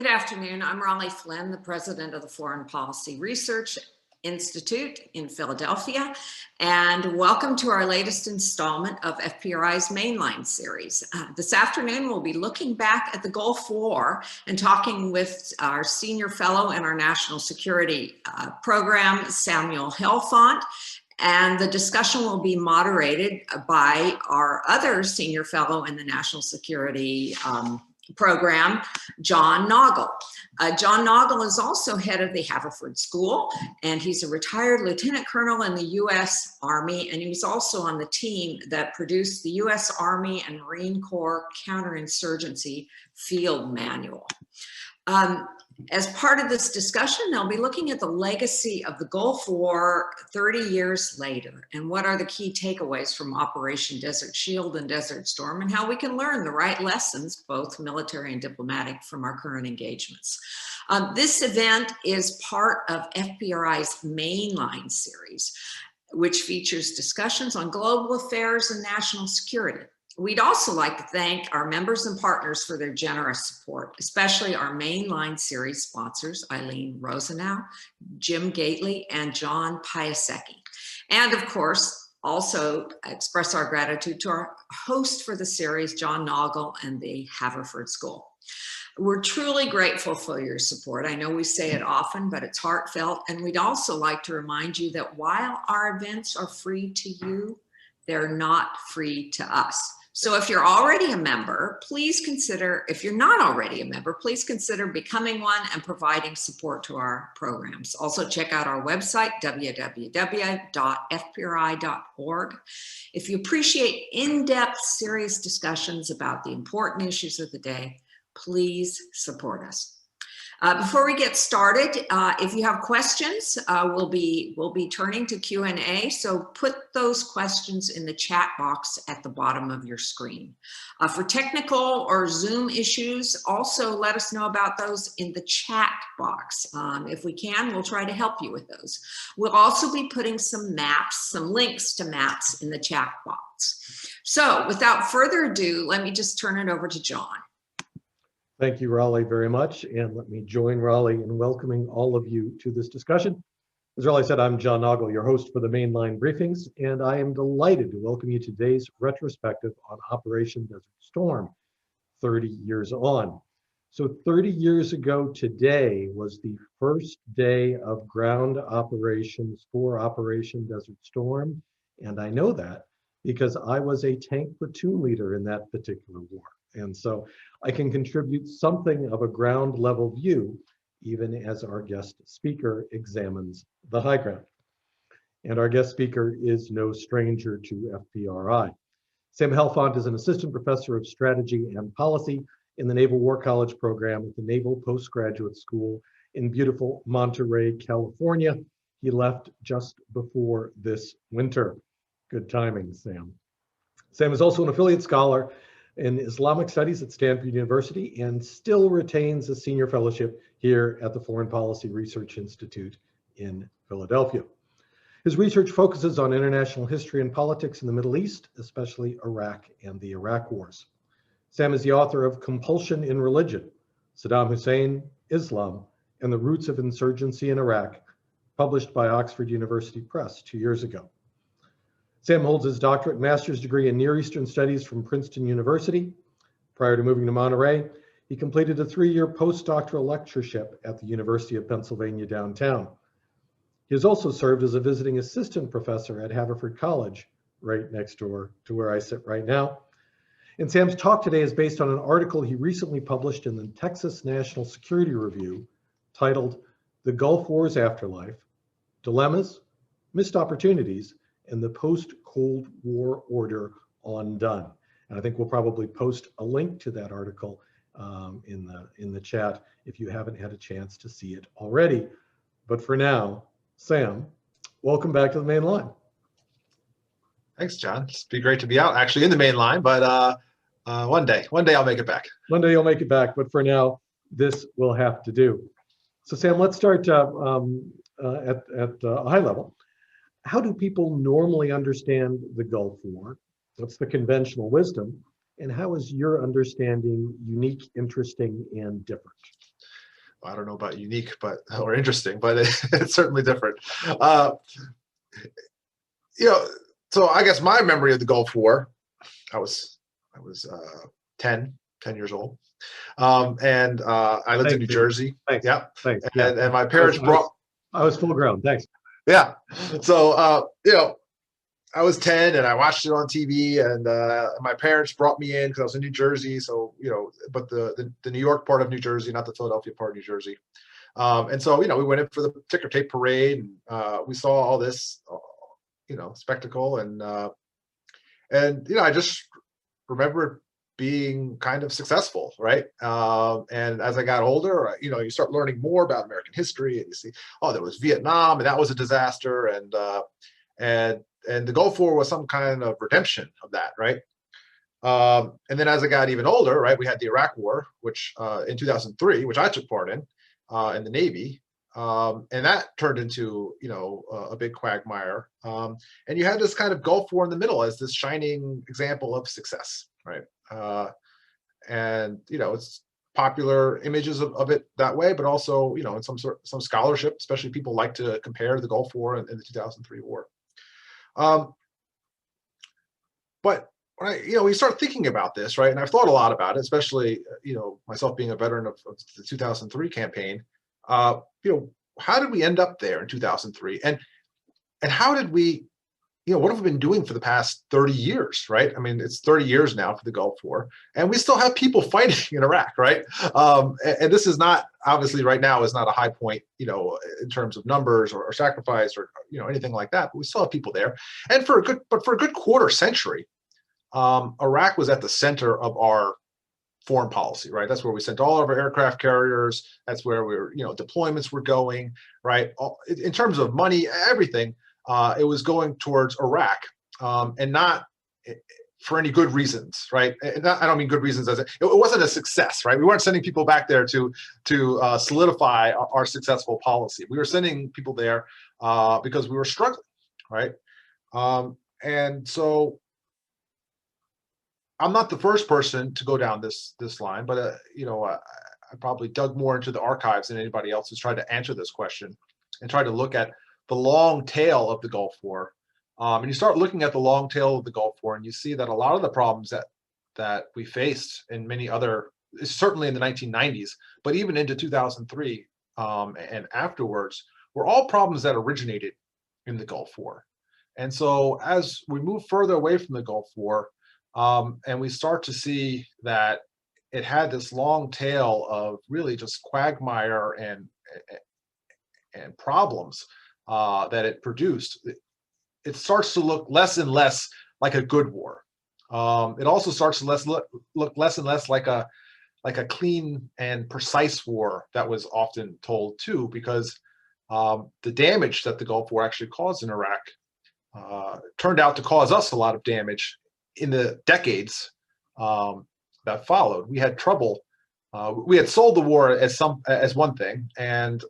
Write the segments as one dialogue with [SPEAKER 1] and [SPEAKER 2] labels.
[SPEAKER 1] Good afternoon. I'm Raleigh Flynn, the president of the Foreign Policy Research Institute in Philadelphia, and welcome to our latest installment of FPRI's Mainline series. This afternoon, we'll be looking back at the Gulf War and talking with our senior fellow in our national security program, Samuel Helfont. And the discussion will be moderated by our other senior fellow in the national security program, John Nagl. John Nagl is also head of the Haverford School, and he's a retired lieutenant colonel in the U.S. Army, and he was also on the team that produced the U.S. Army and Marine Corps Counterinsurgency Field Manual. As part of this discussion, they'll be looking at the legacy of the Gulf War 30 years later, and what are the key takeaways from Operation Desert Shield and Desert Storm, and how we can learn the right lessons, both military and diplomatic, from our current engagements. This event is part of FPRI's Mainline series, which features discussions on global affairs and national security. We'd also like to thank our members and partners for their generous support, especially our Mainline series sponsors, Eileen Rosenau, Jim Gately, and John Piasecki. And of course, also express our gratitude to our host for the series, John Nagl and the Haverford School. We're truly grateful for your support. I know we say it often, but it's heartfelt. And we'd also like to remind you that while our events are free to you, they're not free to us. So if you're already a member, please consider, if you're not already a member, please consider becoming one and providing support to our programs. Also check out our website, www.fpri.org. If you appreciate in-depth, serious discussions about the important issues of the day, please support us. Before we get started, if you have questions, we'll be turning to Q&A, so put those questions in the chat box at the bottom of your screen. For technical or Zoom issues, also let us know about those in the chat box. If we can, we'll try to help you with those. We'll also be putting some maps, some links to maps in the chat box. So without further ado, let me just turn it over to John.
[SPEAKER 2] Thank you, Raleigh, very much. And let me join Raleigh in welcoming all of you to this discussion. As Raleigh said, I'm John Nagl, your host for the Mainline Briefings, and I am delighted to welcome you to today's retrospective on Operation Desert Storm, 30 years on. So 30 years ago today was the first day of ground operations for Operation Desert Storm, and I know that because I was a tank platoon leader in that particular war. And so I can contribute something of a ground level view, even as our guest speaker examines the high ground. And our guest speaker is no stranger to FPRI. Sam Helfont is an assistant professor of strategy and policy in the Naval War College program at the Naval Postgraduate School in beautiful Monterey, California. He left just before this winter. Good timing, Sam. Sam is also an affiliate scholar in Islamic Studies at Stanford University and still retains a senior fellowship here at the Foreign Policy Research Institute in Philadelphia. His research focuses on international history and politics in the Middle East, especially Iraq and the Iraq Wars. Sam is the author of Compulsion in Religion, Saddam Hussein, Islam, and the Roots of Insurgency in Iraq, published by Oxford University Press 2 years ago. Sam holds his doctorate and master's degree in Near Eastern Studies from Princeton University. Prior to moving to Monterey, he completed a 3-year postdoctoral lectureship at the University of Pennsylvania downtown. He has also served as a visiting assistant professor at Haverford College, right next door to where I sit right now. And Sam's talk today is based on an article he recently published in the Texas National Security Review titled "The Gulf War's Afterlife, Dilemmas, Missed Opportunities, and the Post-Cold War Order Undone." And I think we'll probably post a link to that article in the chat if you haven't had a chance to see it already. But for now, Sam, welcome back to the main line.
[SPEAKER 3] Thanks, John. It's be great to be out actually in the main line, but one day I'll make it back.
[SPEAKER 2] One day you'll make it back, but for now, this will have to do. So Sam, let's start at a high level. How do people normally understand the Gulf War? What's the conventional wisdom? And how is your understanding unique, interesting, and different?
[SPEAKER 3] I don't know about unique, or interesting, but it's certainly different. So I guess my memory of the Gulf War, I was 10 years old. And I lived in New Jersey.
[SPEAKER 2] Thanks.
[SPEAKER 3] Yeah.
[SPEAKER 2] Thanks.
[SPEAKER 3] And my parents brought.
[SPEAKER 2] I was full grown. Thanks.
[SPEAKER 3] Yeah. So, I was 10 and I watched it on TV, and my parents brought me in because I was in New Jersey. So, but the New York part of New Jersey, not the Philadelphia part of New Jersey. And so, we went in for the ticker tape parade, and we saw all this, spectacle. And I just remember being kind of successful, right? And as I got older, you start learning more about American history, and you see, oh, there was Vietnam, and that was a disaster, and the Gulf War was some kind of redemption of that, right? And then as I got even older, right, we had the Iraq War, which in 2003, which I took part in the Navy, and that turned into a big quagmire. And you had this kind of Gulf War in the middle as this shining example of success, right? And it's popular images of it that way, but also in some scholarship, especially people like to compare the Gulf War and the 2003 war. But when we start thinking about this, right, and I've thought a lot about it, especially myself being a veteran of the 2003 campaign. How did we end up there in 2003, and how did we? What have we been doing for the past 30 years, right? I mean, it's 30 years now for the Gulf War, and we still have people fighting in Iraq, right? And this is not, obviously right now is not a high point, in terms of numbers or sacrifice or, anything like that, but we still have people there. And for a good quarter century, Iraq was at the center of our foreign policy, right? That's where we sent all of our aircraft carriers. That's where deployments were going, right? In terms of money, everything. It was going towards Iraq, and not for any good reasons, right? I don't mean good reasons as it wasn't a success, right? We weren't sending people back there to solidify our successful policy. We were sending people there because we were struggling, right? And so I'm not the first person to go down this line, but I probably dug more into the archives than anybody else who's tried to answer this question and tried to look at the long tail of the Gulf War. And you start looking at the long tail of the Gulf War, and you see that a lot of the problems that we faced in many other, certainly in the 1990s, but even into 2003 and afterwards, were all problems that originated in the Gulf War. And so as we move further away from the Gulf War, and we start to see that it had this long tail of really just quagmire and problems that it produced, it starts to look less and less like a good war. It also starts to look less and less like a clean and precise war that was often told too, because the damage that the Gulf War actually caused in Iraq turned out to cause us a lot of damage in the decades that followed. We had trouble. We had sold the war as one thing, and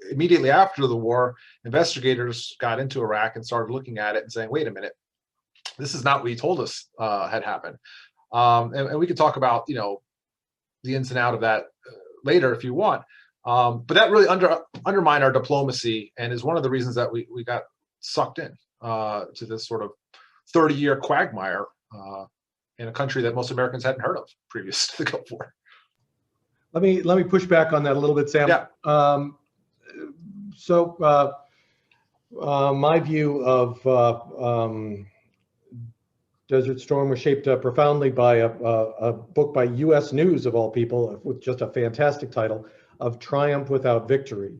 [SPEAKER 3] immediately after the war, investigators got into Iraq and started looking at it and saying, "Wait a minute, this is not what you told us had happened." And we could talk about the ins and out of that later if you want. But that really undermined our diplomacy, and is one of the reasons that we got sucked in to this sort of 30-year quagmire in a country that most Americans hadn't heard of previous to the Gulf War.
[SPEAKER 2] Let me push back on that a little bit, Sam.
[SPEAKER 3] Yeah.
[SPEAKER 2] My view of Desert Storm was shaped profoundly by a book by U.S. News, of all people, with just a fantastic title of Triumph Without Victory,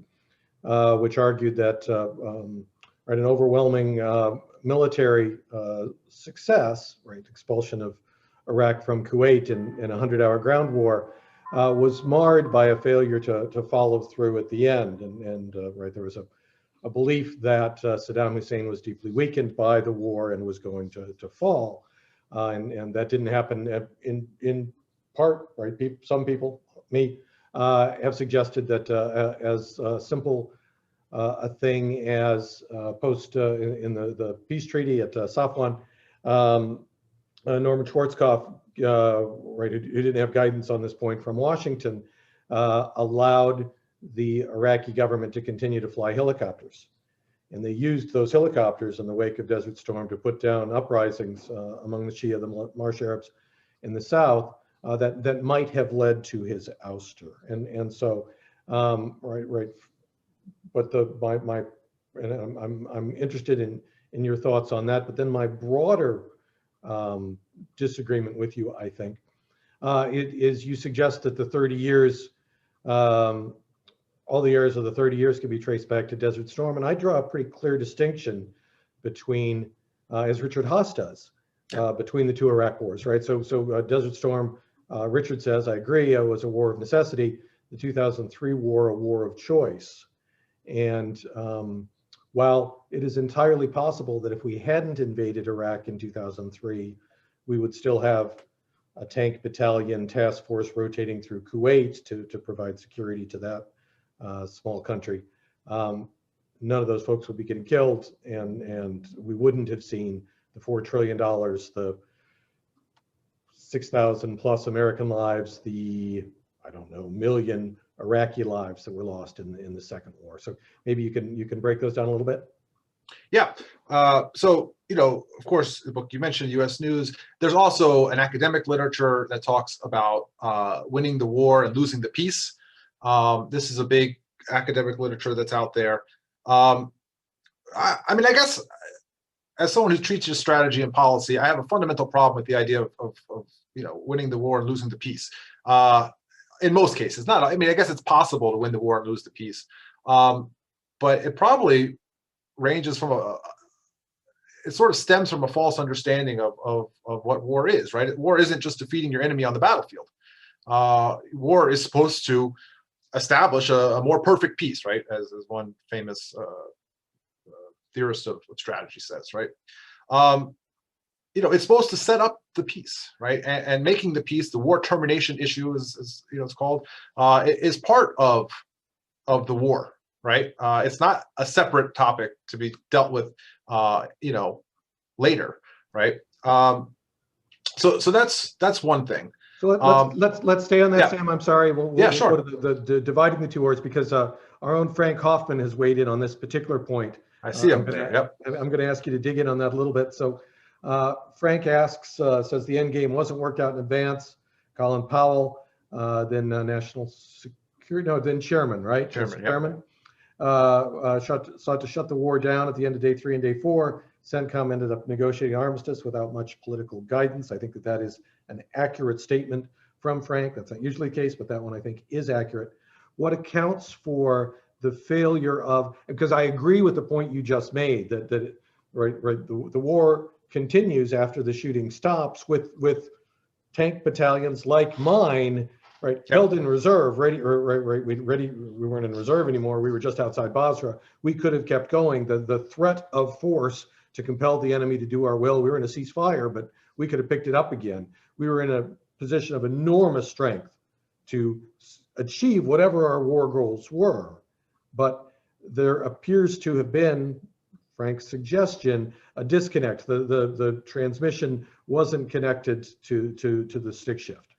[SPEAKER 2] which argued that an overwhelming military success, right, expulsion of Iraq from Kuwait in a 100-hour ground war, was marred by a failure to follow through at the end. And right, there was a belief that Saddam Hussein was deeply weakened by the war and was going to fall. And that didn't happen in part, right? Some people, me, have suggested that as simple a thing as in the peace treaty at Safwan, Norman Schwarzkopf, right, who didn't have guidance on this point from Washington, allowed the Iraqi government to continue to fly helicopters. And they used those helicopters in the wake of Desert Storm to put down uprisings among the Shia, the Marsh Arabs in the south, that might have led to his ouster. And so, right. But I'm interested in your thoughts on that. But then my broader disagreement with you, I think, it is you suggest that the 30 years, all the errors of the 30 years can be traced back to Desert Storm. And I draw a pretty clear distinction between, as Richard Haas does, between the two Iraq wars, right? So Desert Storm, Richard says, I agree, was a war of necessity. The 2003 war, a war of choice. And while it is entirely possible that if we hadn't invaded Iraq in 2003, we would still have a tank battalion task force rotating through Kuwait to provide security to that small country. None of those folks would be getting killed, and we wouldn't have seen the $4 trillion, the 6,000 plus American lives, the, I don't know, million Iraqi lives that were lost in the second war. So maybe you can break those down a little bit.
[SPEAKER 3] Yeah. So, of course, the book you mentioned, U.S. News, there's also an academic literature that talks about winning the war and losing the peace. This is a big academic literature that's out there. I mean, I guess as someone who teaches strategy and policy, I have a fundamental problem with the idea of winning the war and losing the peace. In most cases, I guess it's possible to win the war and lose the peace, but it probably ranges from it sort of stems from a false understanding of what war is, right? War isn't just defeating your enemy on the battlefield. War is supposed to establish a more perfect peace, right? As one famous theorist of strategy says, right? It's supposed to set up the peace, right? And making the peace, the war termination issue, is it's called, is part of the war, right? It's not a separate topic to be dealt with, later, right? So that's one thing.
[SPEAKER 2] So let's stay on that,
[SPEAKER 3] yeah.
[SPEAKER 2] Sam. I'm sorry. We'll
[SPEAKER 3] sure.
[SPEAKER 2] go to the dividing the two wars, because our own Frank Hoffman has weighed in on this particular point.
[SPEAKER 3] I see him there. Yep.
[SPEAKER 2] I'm going to ask you to dig in on that a little bit. So Frank asks, says the end game wasn't worked out in advance. Colin Powell, then National Security, no, then Chairman, right?
[SPEAKER 3] Chairman.
[SPEAKER 2] Sought to shut the war down at the end of day 3 and day 4. CENTCOM ended up negotiating armistice without much political guidance. I think that is an accurate statement from Frank. That's not usually the case, but that one I think is accurate. What accounts for the failure of, because I agree with the point you just made, that the war continues after the shooting stops with tank battalions like mine, right, held in reserve, ready. We weren't in reserve anymore. We were just outside Basra. We could have kept going. The threat of force to compel the enemy to do our will. We were in a ceasefire, but we could have picked it up again. We were in a position of enormous strength to achieve whatever our war goals were. But there appears to have been, Frank's suggestion, a disconnect. The transmission wasn't connected to the stick shift.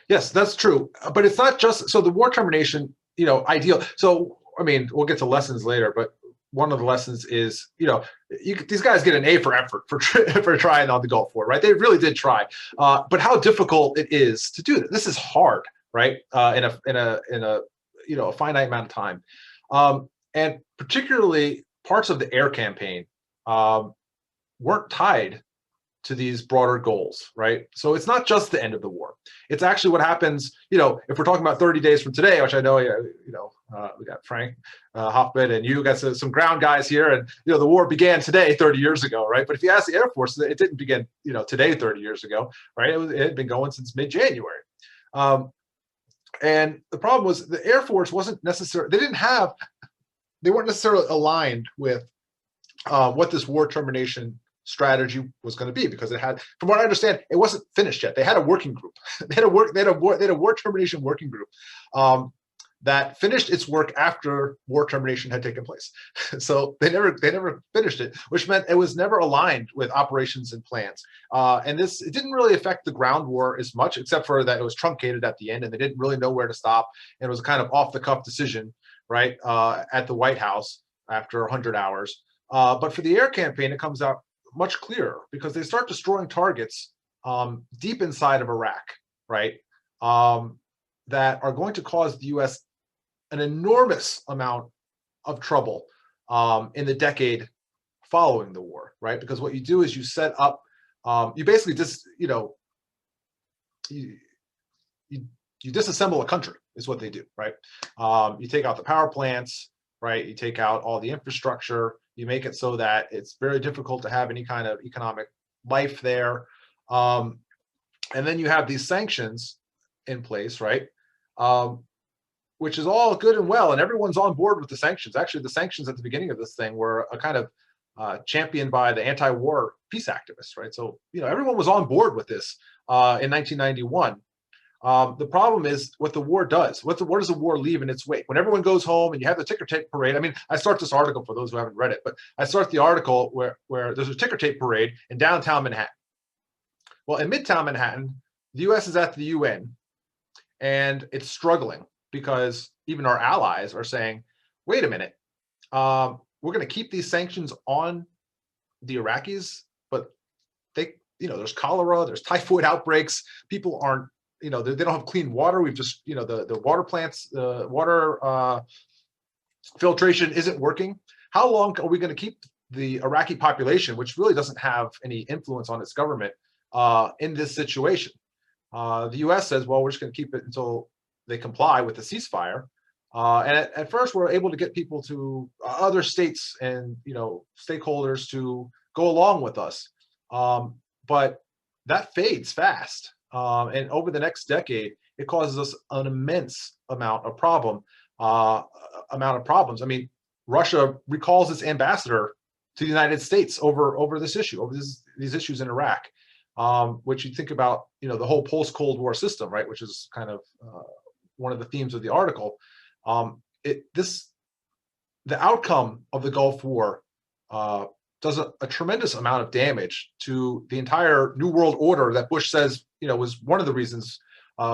[SPEAKER 3] Yes, that's true. But it's not just, so the war termination, ideal. So, I mean, we'll get to lessons later, but one of the lessons is, these guys get an A for effort for trying on the Gulf War, right? They really did try. But how difficult it is to do this. This is hard, right? In a finite amount of time. And particularly parts of the air campaign weren't tied to these broader goals, right? So it's not just the end of the war. It's actually what happens, if we're talking about 30 days from today, which I know, we got Frank Hoffman and you got some ground guys here, and, the war began today, 30 years ago, right? But if you ask the Air Force, it didn't begin, today, 30 years ago, right? It had been going since mid-January. And the problem was the Air Force wasn't necessarily, they weren't necessarily aligned with what this war termination strategy was going to be, because it had, from what I understand, it wasn't finished yet. They had a working group. They had a war termination working group that finished its work after war termination had taken place. So they never finished it, which meant it was never aligned with operations and plans. And it didn't really affect the ground war as much, except for that it was truncated at the end and they didn't really know where to stop. And it was a kind of off the cuff decision. right, at the White House after 100 hours. But for the air campaign, it comes out much clearer because they start destroying targets deep inside of Iraq, right, that are going to cause the U.S. an enormous amount of trouble in the decade following the war, right? Because what you do is you set up, you basically just, you disassemble a country is what they do, right? You take out the power plants, right? You take out all the infrastructure. You make it so that it's very difficult to have any kind of economic life there. And then you have these sanctions in place, right? Which is all good and well, and everyone's on board with the sanctions. Actually, the sanctions at the beginning of this thing were a kind of championed by the anti-war peace activists, right? So, everyone was on board with this in 1991. The problem is what the war does. What does the war leave in its wake? When everyone goes home and you have the ticker tape parade. I mean, I start this article for those who haven't read it, but I start the article where there's a ticker tape parade in downtown Manhattan. Well, in Midtown Manhattan, the U.S. is at the UN, and it's struggling because even our allies are saying, wait a minute, we're going to keep these sanctions on the Iraqis, but they, there's cholera, there's typhoid outbreaks, people aren't, they don't have clean water. We've just, the water plants, the water filtration isn't working. How long are we going to keep the Iraqi population, which really doesn't have any influence on its government, in this situation? The U.S. says, well, we're just going to keep it until they comply with the ceasefire. And at first, we're able to get people to other states and stakeholders to go along with us, but that fades fast. And over the next decade, it causes us an immense amount of problems. I mean, Russia recalls its ambassador to the United States over this issue, over these issues in Iraq, which you think about, the whole post-Cold War system, right, which is kind of one of the themes of the article. The outcome of the Gulf War does a tremendous amount of damage to the entire New World Order that Bush says, was one of the reasons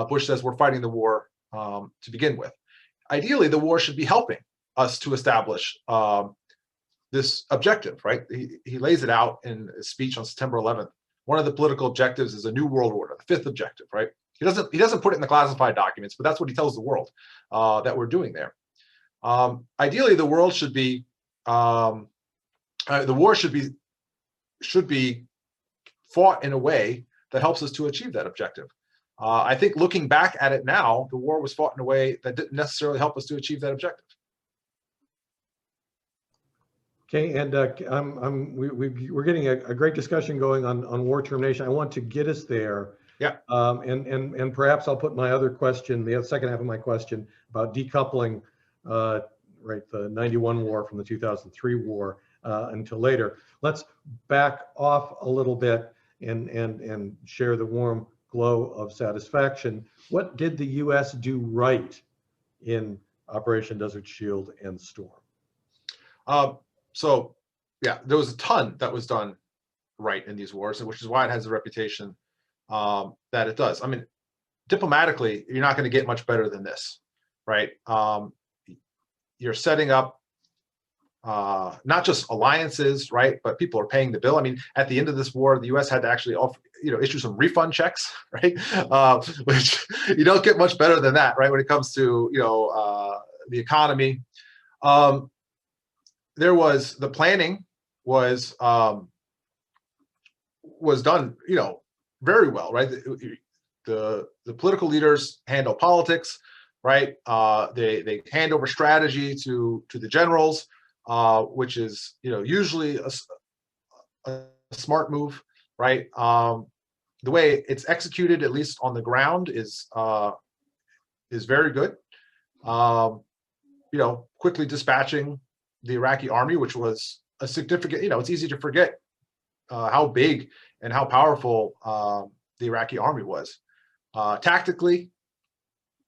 [SPEAKER 3] Bush says we're fighting the war to begin with. Ideally, the war should be helping us to establish this objective, right? He lays it out in a speech on September 11th. One of the political objectives is a new world order, the fifth objective, right? He doesn't put it in the classified documents, but that's what he tells the world that we're doing there. Ideally, the world should be, the war should be fought in a way that helps us to achieve that objective. I think looking back at it now, the war was fought in a way that didn't necessarily help us to achieve that objective.
[SPEAKER 2] Okay, and we're getting a great discussion going on war termination. I want to get us there.
[SPEAKER 3] Yeah.
[SPEAKER 2] And perhaps I'll put my other question, the second half of my question about decoupling, right, the 91 war from the 2003 war until later. Let's back off a little bit and share the warm glow of satisfaction. What did the U.S. do right in Operation Desert Shield and Storm?
[SPEAKER 3] So, yeah, there was a ton that was done right in these wars, which is why it has the reputation that it does. I mean, diplomatically, you're not going to get much better than this, right? You're setting up not just alliances, right, but people are paying the bill. I mean, at the end of this war, the U.S. had to actually issue some refund checks, right? Which you don't get much better than that, right? When it comes to the economy, there was the planning was done, very well, right? The political leaders handle politics, right? They hand over strategy to the generals, which is usually a smart move, right? The way it's executed, at least on the ground, is very good. Quickly dispatching the Iraqi army, which was a significant, it's easy to forget how big and how powerful the Iraqi army was. Tactically,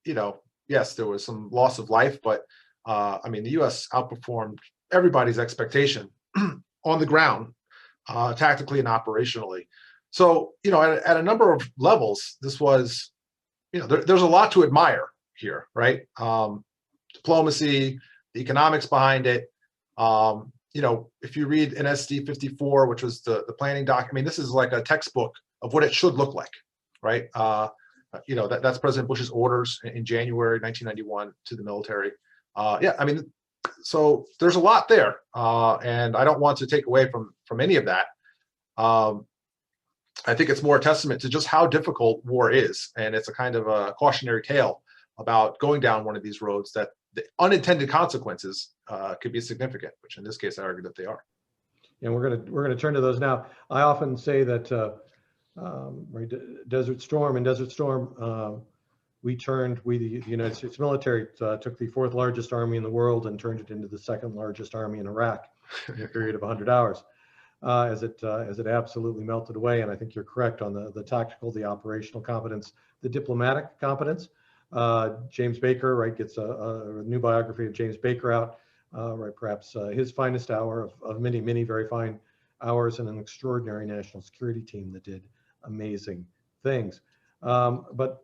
[SPEAKER 3] yes, there was some loss of life, but I mean, the U.S. outperformed everybody's expectation on the ground, tactically and operationally. So, at a number of levels, this was, there's a lot to admire here, right? Diplomacy, the economics behind it. You know, if you read NSD 54, which was the planning doc, I mean, this is like a textbook of what it should look like, right? You know, that's President Bush's orders in January 1991 to the military. Yeah, I mean, so there's a lot there, and I don't want to take away from any of that. I think it's more a testament to just how difficult war is, and it's a kind of a cautionary tale about going down one of these roads that the unintended consequences could be significant, which in this case I argue that they are.
[SPEAKER 2] And we're gonna turn to those now. I often say that right, Desert Storm, the United States military took the 4th largest army in the world and turned it into the 2nd largest army in Iraq in a period of 100 hours. As it absolutely melted away. And I think you're correct on the tactical, the operational competence, the diplomatic competence. James Baker, right, gets a new biography of James Baker out, right, perhaps his finest hour of many, many very fine hours, and an extraordinary national security team that did amazing things. But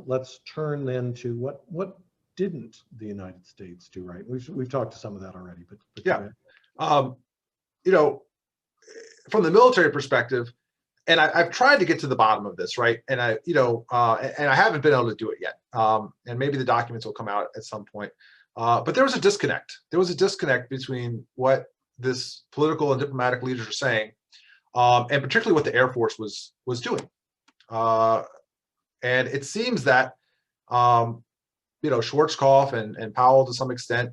[SPEAKER 2] let's turn then to what didn't the United States do right? We've talked to some of that already, but
[SPEAKER 3] yeah, you know, from the military perspective, and I've tried to get to the bottom of this, right? And I haven't been able to do it yet. And maybe the documents will come out at some point. But there was a disconnect. There was a disconnect between what this political and diplomatic leaders are saying, and particularly what the Air Force was doing. And it seems that you know, Schwarzkopf and Powell to some extent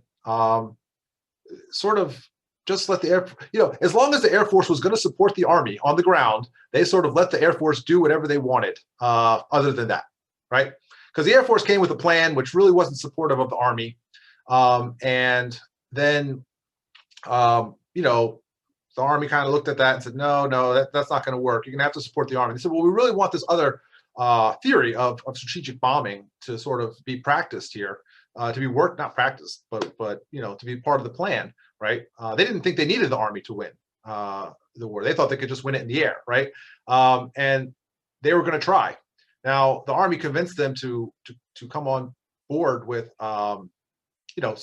[SPEAKER 3] sort of just let the Air, you know, as long as the Air Force was going to support the Army on the ground, they sort of let the Air Force do whatever they wanted other than that, right? Because the Air Force came with a plan which really wasn't supportive of the Army. And then, you know, the Army kind of looked at that and said, no, that's not going to work. You're going to have to support the Army. They said, well, we really want this other theory of strategic bombing to sort of be practiced here, to be worked, not practiced, but you know, to be part of the plan, right? They didn't think they needed the Army to win the war. They thought they could just win it in the air, right? And they were going to try. Now, the Army convinced them to come on board with, you know,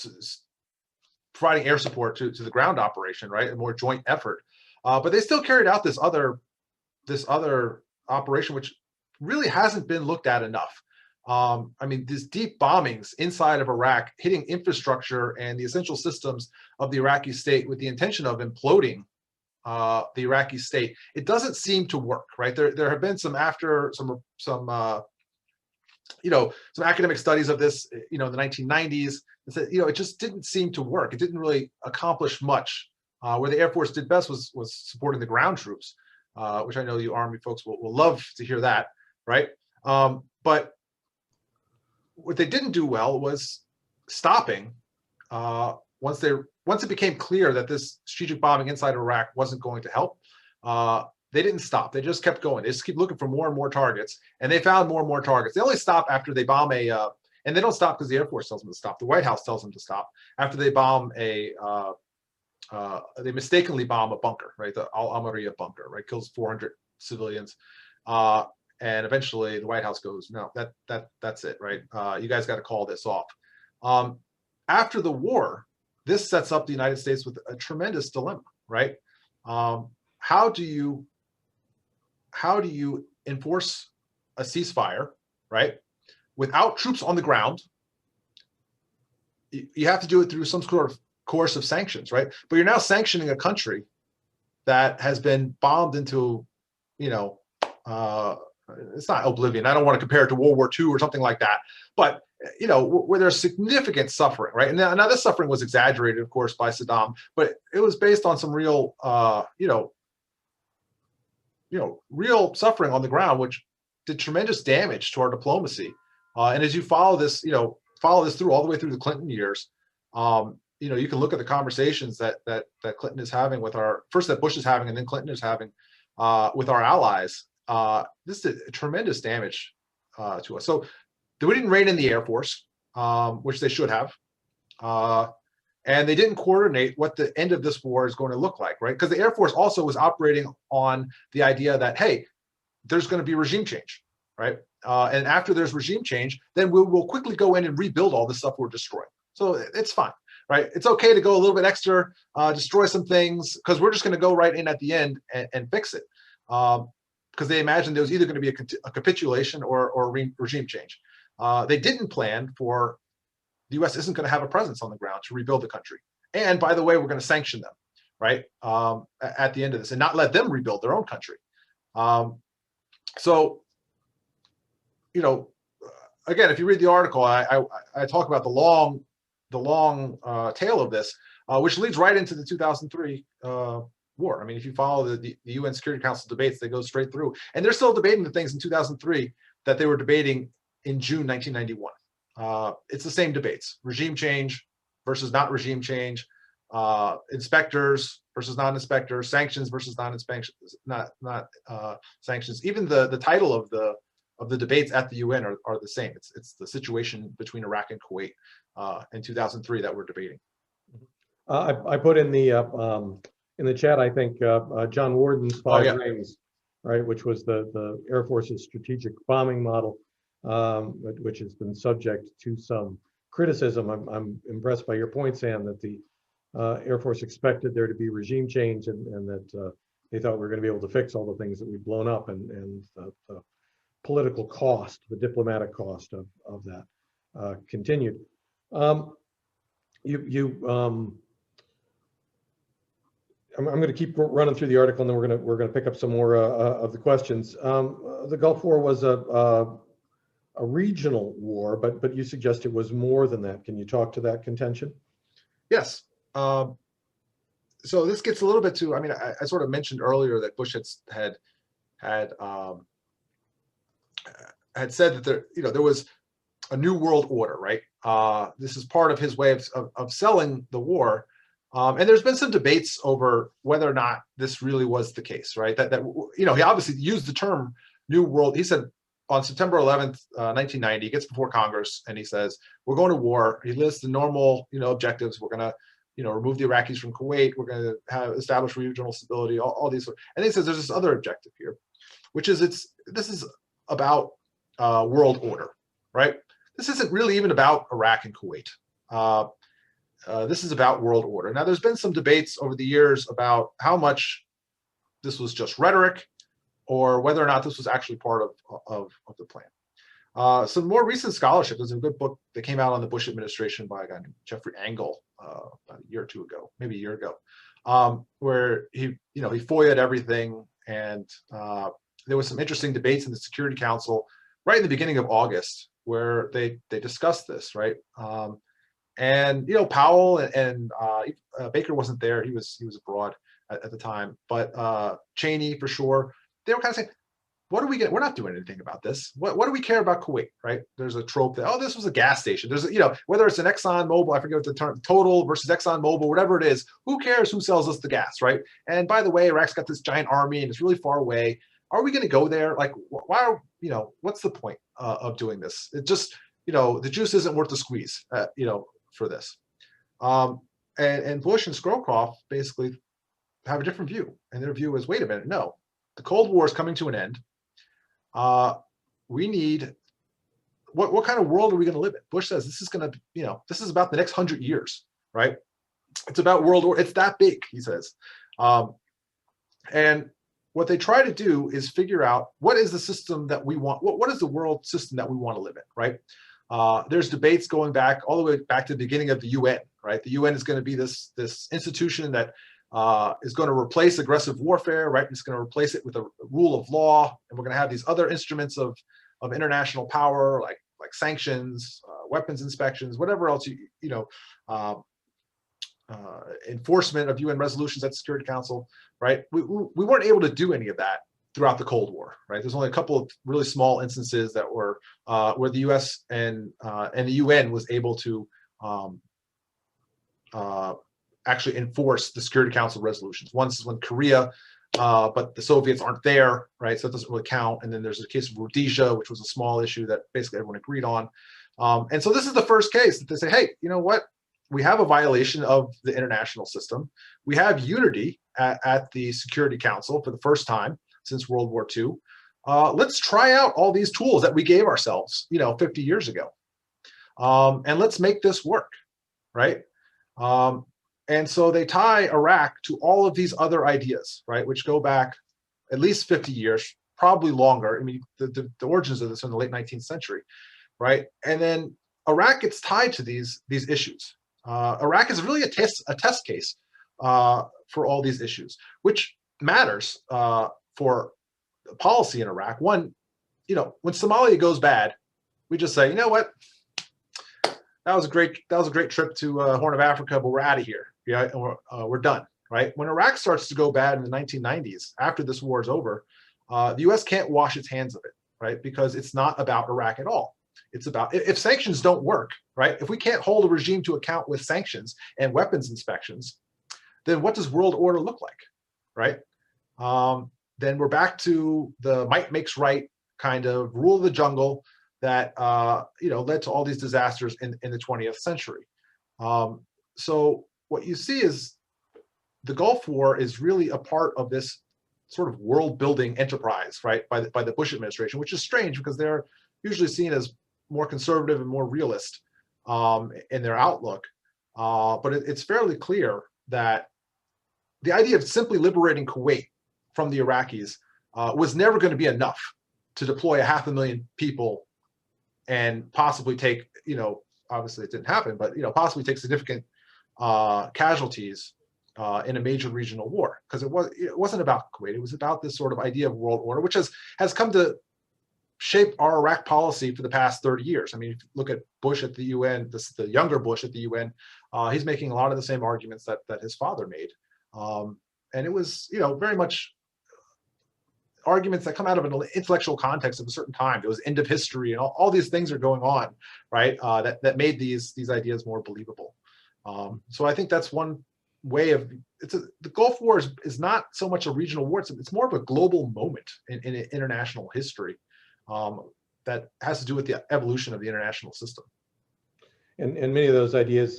[SPEAKER 3] providing air support to the ground operation, right? A more joint effort. But they still carried out this other operation, which really hasn't been looked at enough. I mean, these deep bombings inside of Iraq, hitting infrastructure and the essential systems of the Iraqi state with the intention of imploding the Iraqi state. It doesn't seem to work, right? There have been some you know, some academic studies of this, you know, in the 1990s. That, you know, it just didn't seem to work. It didn't really accomplish much. Where the Air Force did best was supporting the ground troops, which I know you Army folks will love to hear that, right? But what they didn't do well was stopping once it became clear that this strategic bombing inside Iraq wasn't going to help. They didn't stop. They just kept going. They just keep looking for more and more targets, and they found more and more targets. They only stop after they bomb and they don't stop because the Air Force tells them to stop. The White House tells them to stop after they bomb they mistakenly bomb a bunker, right? The Al-Amariya bunker, right? Kills 400 civilians. And eventually the White House goes, no, that's it, right? You guys got to call this off. After the war, this sets up the United States with a tremendous dilemma, right? How do you enforce a ceasefire, right, without troops on the ground? You have to do it through some sort of course of sanctions, right? But you're now sanctioning a country that has been bombed into, you know, it's not oblivion. I don't want to compare it to World War II or something like that, but you know, where there's significant suffering, right? And now this suffering was exaggerated, of course, by Saddam, but it was based on some real, real suffering on the ground, which did tremendous damage to our diplomacy. And as you follow this through all the way through the Clinton years, you know, you can look at the conversations that Clinton is having with that Bush is having, and then Clinton is having with our allies. This did tremendous damage to us. So we didn't rein in the Air Force, which they should have. And they didn't coordinate what the end of this war is going to look like, right? Because the Air Force also was operating on the idea that, hey, there's going to be regime change, right? And after there's regime change, then we'll quickly go in and rebuild all the stuff we're destroying. So it's fine. right? It's okay to go a little bit extra, destroy some things, because we're just going to go right in at the end and fix it. Because they imagined there was either going to be a capitulation or a regime change. They didn't plan for the U.S. isn't going to have a presence on the ground to rebuild the country. And by the way, we're going to sanction them, right, at the end of this, and not let them rebuild their own country. So, you know, again, if you read the article, I talk about the long tail of this, which leads right into the 2003 war. I mean, if you follow the UN Security Council debates, they go straight through, and they're still debating the things in 2003 that they were debating in June 1991. It's the same debates: regime change versus not regime change, inspectors versus non-inspectors, sanctions versus non-inspections, not sanctions. Even the title of the debates at the UN are the same. It's the situation between Iraq and Kuwait in 2003 that we're debating.
[SPEAKER 2] I put in the chat, I think, John Warden's five rings, right, which was the Air Force's strategic bombing model, which has been subject to some criticism. I'm impressed by your point, Sam, that the Air Force expected there to be regime change, and that they thought we were going to be able to fix all the things that we'd blown up, and the political cost, the diplomatic cost of that continued. I'm going to keep running through the article, and then we're going to pick up some more of the questions. The Gulf War was a regional war, but you suggest it was more than that. Can you talk to that contention?
[SPEAKER 3] Yes. So this gets a little bit to, I mean, I sort of mentioned earlier that Bush had said that there was a new world order, right? This is part of his way of selling the war. And there's been some debates over whether or not this really was the case, right? That he obviously used the term new world. He said on September 11th, 1990, he gets before Congress and he says, we're going to war. He lists the normal, objectives. We're going to, remove the Iraqis from Kuwait. We're going to establish regional stability, all these. And then he says there's this other objective here, which is this is about world order, right? This isn't really even about Iraq and Kuwait. This is about world order. Now, there's been some debates over the years about how much this was just rhetoric, or whether or not this was actually part of the plan. Some more recent scholarship. There's a good book that came out on the Bush administration by a guy named Jeffrey Angle about a year or two ago, maybe a year ago, where he FOIA'd everything, and there was some interesting debates in the Security Council right in the beginning of August where they discussed this, right? And Powell and Baker wasn't there; he was abroad at the time. But Cheney, for sure, they were kind of saying, "What are we getting? We're not doing anything about this. What do we care about Kuwait?" Right? There's a trope that this was a gas station. There's whether it's an Exxon Mobil, I forget what the term, Total versus Exxon Mobil, whatever it is. Who cares who sells us the gas, right? And by the way, Iraq's got this giant army and it's really far away. Are we going to go there? Like, why are what's the point of doing this? It just the juice isn't worth the squeeze. For this. And Bush and Scowcroft basically have a different view. And their view is, wait a minute, no, the Cold War is coming to an end. We need, what kind of world are we going to live in? Bush says this is going to, this is about the next 100 years, right? It's about world war. It's that big, he says. And what they try to do is figure out what is the system that we want. What is the world system that we want to live in, right? There's debates going back all the way back to the beginning of the UN, right? The UN is going to be this institution that is going to replace aggressive warfare, right? It's going to replace it with a rule of law, and we're going to have these other instruments of international power, like sanctions, weapons inspections, whatever else enforcement of UN resolutions at the Security Council, right? We weren't able to do any of that throughout the Cold War, right? There's only a couple of really small instances that were where the U.S. and the UN was able to actually enforce the Security Council resolutions. Once is when Korea, but the Soviets aren't there, right? So it doesn't really count. And then there's a case of Rhodesia, which was a small issue that basically everyone agreed on. And so this is the first case that they say, hey, you know what? We have a violation of the international system. We have unity at the Security Council for the first time since World War II. Let's try out all these tools that we gave ourselves, 50 years ago. And let's make this work, right? And so they tie Iraq to all of these other ideas, right, which go back at least 50 years, probably longer. I mean, the origins of this are in the late 19th century, right? And then Iraq gets tied to these issues. Iraq is really a test case for all these issues, which matters for policy in Iraq. One, when Somalia goes bad, we just say, you know what, that was a great trip to Horn of Africa, but we're out of here. Yeah, and we're done, right? When Iraq starts to go bad in the 1990s, after this war is over, the U.S. can't wash its hands of it, right? Because it's not about Iraq at all. It's about, if sanctions don't work, right? If we can't hold a regime to account with sanctions and weapons inspections, then what does world order look like, right? Then we're back to the might makes right kind of rule of the jungle that led to all these disasters in the 20th century. So what you see is the Gulf War is really a part of this sort of world-building enterprise, right, by the Bush administration, which is strange because they're usually seen as more conservative and more realist in their outlook. But it's fairly clear that the idea of simply liberating Kuwait from the Iraqis was never going to be enough to deploy 500,000 people and possibly take, obviously it didn't happen, but possibly take significant casualties in a major regional war, because it wasn't about Kuwait. It was about this sort of idea of world order, which has come to shape our Iraq policy for the past 30 years. I mean, if you look at Bush at the UN, the younger Bush at the UN, he's making a lot of the same arguments that his father made. And it was, very much arguments that come out of an intellectual context of a certain time. There was end of history and all these things are going on, right? That made these ideas more believable. So I think that's one way of, the Gulf War is not so much a regional war, it's more of a global moment in international history that has to do with the evolution of the international system.
[SPEAKER 2] And many of those ideas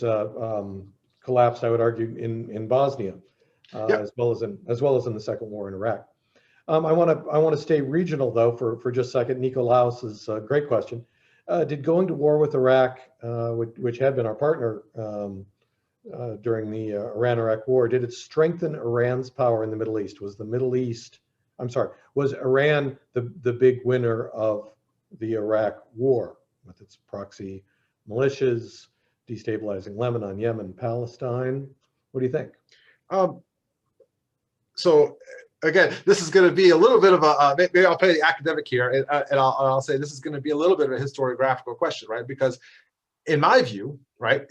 [SPEAKER 2] collapsed, I would argue, in Bosnia,
[SPEAKER 3] Yep.
[SPEAKER 2] as well as in the Second War in Iraq. I want to stay regional though for just a second. Nikolaus's great question. Did going to war with Iraq, which had been our partner during the Iran-Iraq war, did it strengthen Iran's power in the Middle East? Was Iran the big winner of the Iraq war with its proxy militias, destabilizing Lebanon, Yemen, Palestine? What do you think?
[SPEAKER 3] So again, this is going to be a little bit of a, maybe I'll play the academic here, and I'll say this is going to be a little bit of a historiographical question, right? Because in my view, right,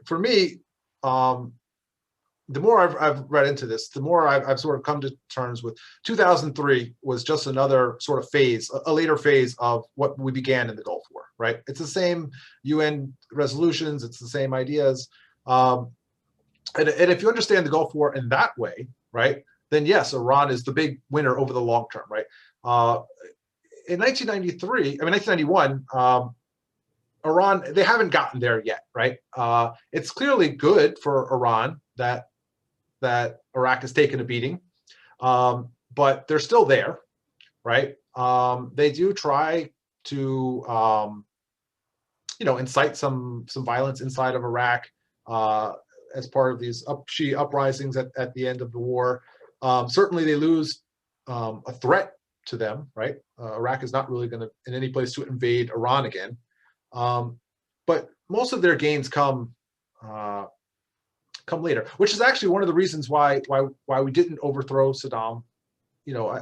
[SPEAKER 3] for me, the more I've read into this, the more I've sort of come to terms with 2003 was just another sort of phase, a later phase of what we began in the Gulf War, right? It's the same UN resolutions, it's the same ideas. And if you understand the Gulf War in that way, right, then yes, Iran is the big winner over the long term, right? In 1991, Iran, they haven't gotten there yet, right? It's clearly good for Iran that Iraq has taken a beating, but they're still there, right? They do try to, incite some violence inside of Iraq as part of these Shia uprisings at the end of the war. Certainly, they lose a threat to them, right? Iraq is not really going to in any place to invade Iran again. But most of their gains come later, which is actually one of the reasons why we didn't overthrow Saddam.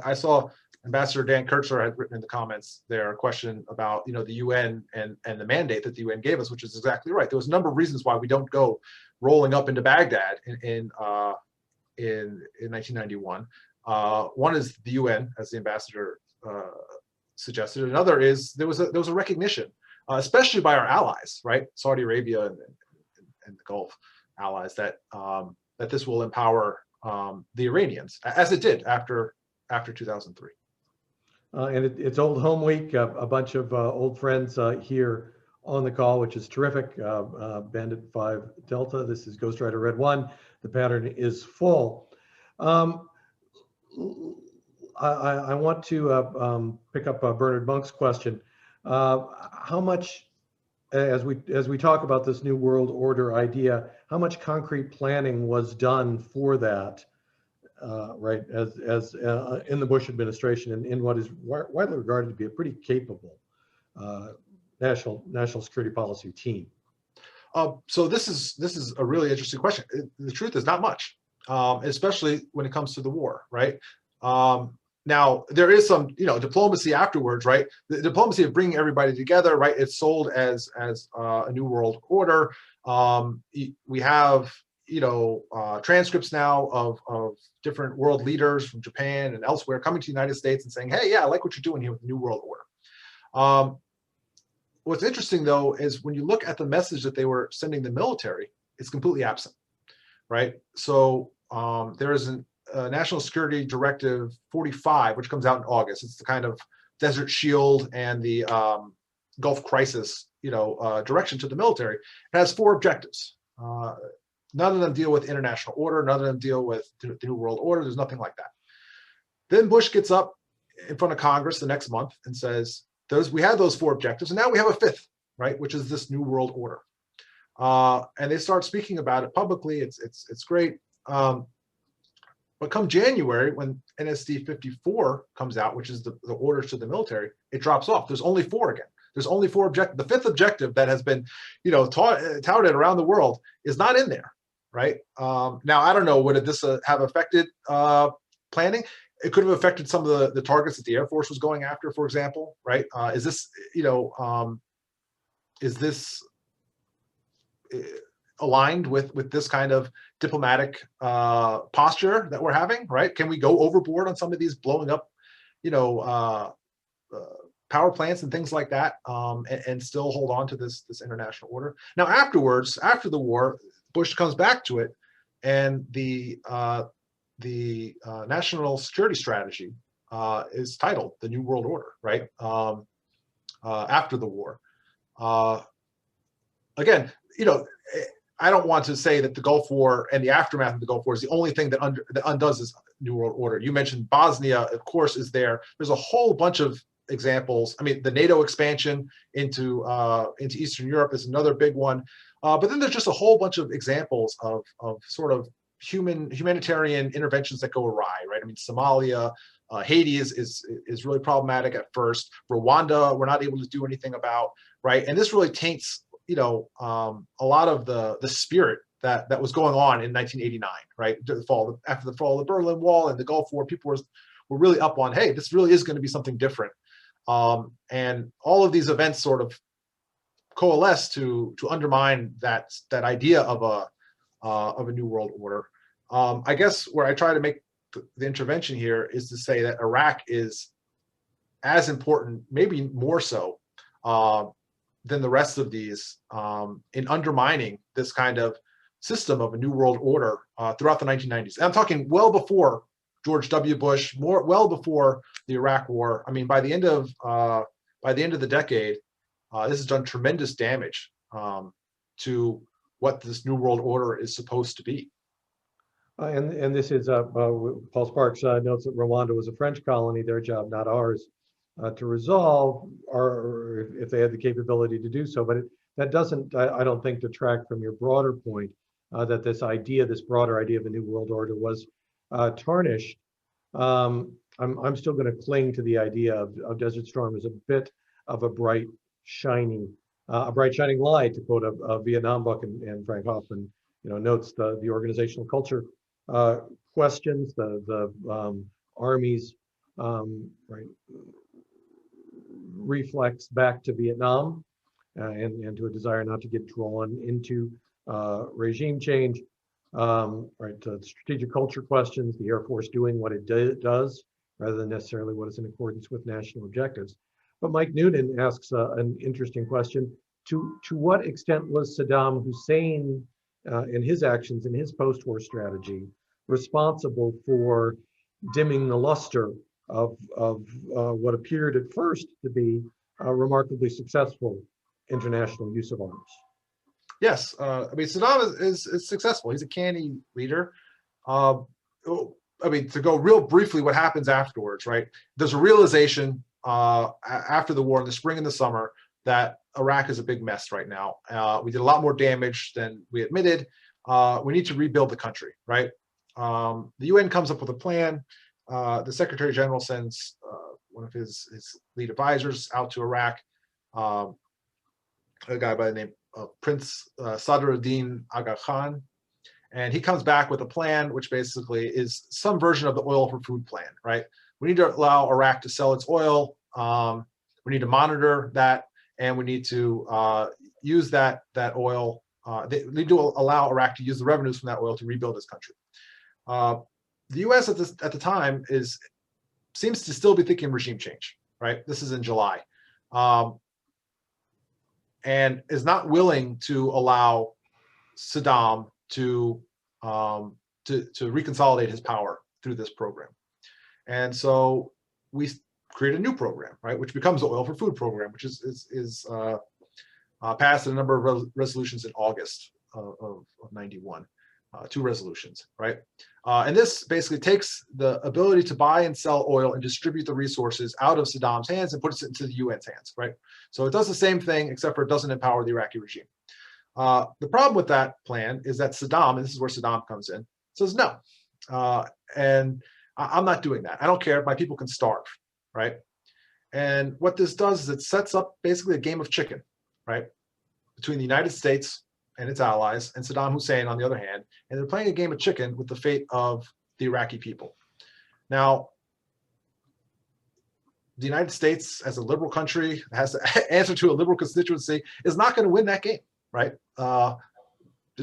[SPEAKER 3] I saw Ambassador Dan Kertzler had written in the comments there a question about the UN and the mandate that the UN gave us, which is exactly right. There was a number of reasons why we don't go rolling up into Baghdad in 1991. One is the UN, as the ambassador suggested. Another is there was a recognition, especially by our allies, right, Saudi Arabia and the Gulf allies, that this will empower the Iranians, as it did after 2003.
[SPEAKER 2] And it's Old Home Week. A bunch of old friends here on the call, which is terrific. Bandit 5 Delta. This is Ghost Rider Red 1. The pattern is full. I want to pick up Bernard Monk's question. How much as we talk about this new world order idea, how much concrete planning was done for that, right? As in the Bush administration and in what is widely regarded to be a pretty capable national security policy team.
[SPEAKER 3] So this is a really interesting question. The truth is not much, especially when it comes to the war, right? Now there is some, diplomacy afterwards, right? The diplomacy of bringing everybody together, right? It's sold as a new world order. We have, transcripts now of different world leaders from Japan and elsewhere coming to the United States and saying, hey, yeah, I like what you're doing here with the new world order. What's interesting, though, is when you look at the message that they were sending the military, it's completely absent, right? So there is a National Security Directive 45, which comes out in August. It's the kind of Desert Shield and the Gulf Crisis, direction to the military. It has 4 objectives. None of them deal with international order. None of them deal with the New World Order. There's nothing like that. Then Bush gets up in front of Congress the next month and says, we had those 4 objectives, and now we have a 5th, right, which is this New World Order. And they start speaking about it publicly. It's great. But come January, when NSD 54 comes out, which is the orders to the military, it drops off. There's only 4 again. There's only 4 objectives. The 5th objective that has been, touted around the world is not in there, right? Now, I don't know, would this have affected planning? It could have affected some of the targets that the Air Force was going after, for example, right? Is this aligned with this kind of diplomatic posture that we're having, right? Can we go overboard on some of these blowing up, power plants and things like that, and still hold on to this international order? Now, afterwards, after the war, Bush comes back to it, and the national security strategy is titled the New World Order, right? After the war. Again, I don't want to say that the Gulf War and the aftermath of the Gulf War is the only thing that undoes this New World Order. You mentioned Bosnia, of course, is there. There's a whole bunch of examples. I mean, the NATO expansion into Eastern Europe is another big one. But then there's just a whole bunch of examples of sort of humanitarian interventions that go awry, right? I mean, Somalia, Haiti is really problematic at first. Rwanda, we're not able to do anything about, right? And this really taints, a lot of the spirit that was going on in 1989, right? After the fall of the Berlin Wall and the Gulf War, people were really up on, hey, this really is going to be something different. And all of these events sort of coalesce to undermine that idea of a new world order. I guess where I try to make the intervention here is to say that Iraq is as important, maybe more so, than the rest of these in undermining this kind of system of a new world order throughout the 1990s. And I'm talking well before George W. Bush, well before the Iraq War. I mean, by the end of the decade, this has done tremendous damage to what this new world order is supposed to be.
[SPEAKER 2] And this is Paul Sparks notes that Rwanda was a French colony, their job, not ours, to resolve, or if they had the capability to do so. But that doesn't, I don't think, detract from your broader point that this broader idea of a new world order was tarnished. I'm still going to cling to the idea of Desert Storm as a bit of a bright shining light, to quote a Vietnam book, and Frank Hoffman, notes the organizational culture questions, the Army's right reflex back to Vietnam and to a desire not to get drawn into regime change, right? Strategic culture questions, the Air Force doing what it does rather than necessarily what is in accordance with national objectives. But Mike Noonan asks an interesting question. To what extent was Saddam Hussein in his actions, in his post-war strategy, responsible for dimming the luster of what appeared at first to be a remarkably successful international use of arms?
[SPEAKER 3] Yes, I mean, Saddam is successful. He's a canny leader. I mean, to go real briefly, what happens afterwards, right? There's a realization after the war, in the spring and the summer, that Iraq is a big mess right now. We did a lot more damage than we admitted. We need to rebuild the country, right? The UN comes up with a plan. The Secretary General sends one of his lead advisors out to Iraq, a guy by the name of Prince Sadruddin Aga Khan. And he comes back with a plan, which basically is some version of the oil for food plan, right? We need to allow Iraq to sell its oil. We need to monitor that, and we need to use that oil. They need to allow Iraq to use the revenues from that oil to rebuild its country. The U.S. at the time seems to still be thinking regime change, right? This is in July, and is not willing to allow Saddam to reconsolidate his power through this program. And so we create a new program, right, which becomes the Oil for Food program, which is passed in a number of resolutions in August of 91, 2 resolutions, right? And this basically takes the ability to buy and sell oil and distribute the resources out of Saddam's hands and puts it into the UN's hands, right? So it does the same thing, except for it doesn't empower the Iraqi regime. The problem with that plan is that Saddam, and this is where Saddam comes in, says no. And I'm not doing that. I don't care if my people can starve, right? And what this does is it sets up basically a game of chicken, right? Between the United States and its allies and Saddam Hussein on the other hand, and they're playing a game of chicken with the fate of the Iraqi people. Now, the United States, as a liberal country, has to answer to a liberal constituency, is not going to win that game, right? They're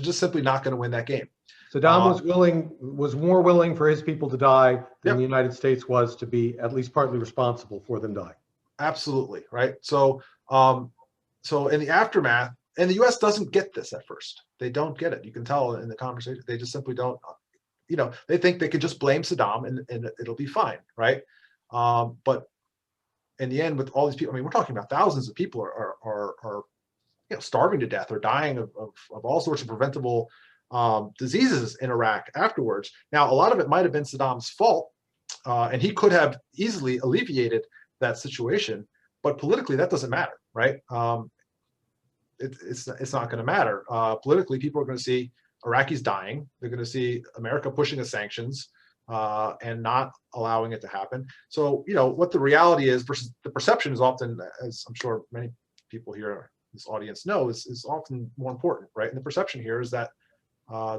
[SPEAKER 3] just simply not going to win that game.
[SPEAKER 2] Saddam was more willing for his people to die than
[SPEAKER 3] Yep.
[SPEAKER 2] the United States was to be at least partly responsible for them dying.
[SPEAKER 3] Absolutely, right? So, so in the aftermath, and the U.S. doesn't get this at first. They don't get it. You can tell in the conversation. They just simply don't. You know, they think they could just blame Saddam and it'll be fine, right? But in the end, with all these people, I mean, we're talking about thousands of people are starving to death or dying of all sorts of preventable diseases in Iraq afterwards. Now, a lot of it might have been Saddam's fault, and he could have easily alleviated that situation. But politically, that doesn't matter, right? It's not going to matter. Politically, people are going to see Iraqis dying. They're going to see America pushing the sanctions and not allowing it to happen. So, you know, what the reality is versus the perception is often, as I'm sure many people here, this audience know, is often more important, right? And the perception here is that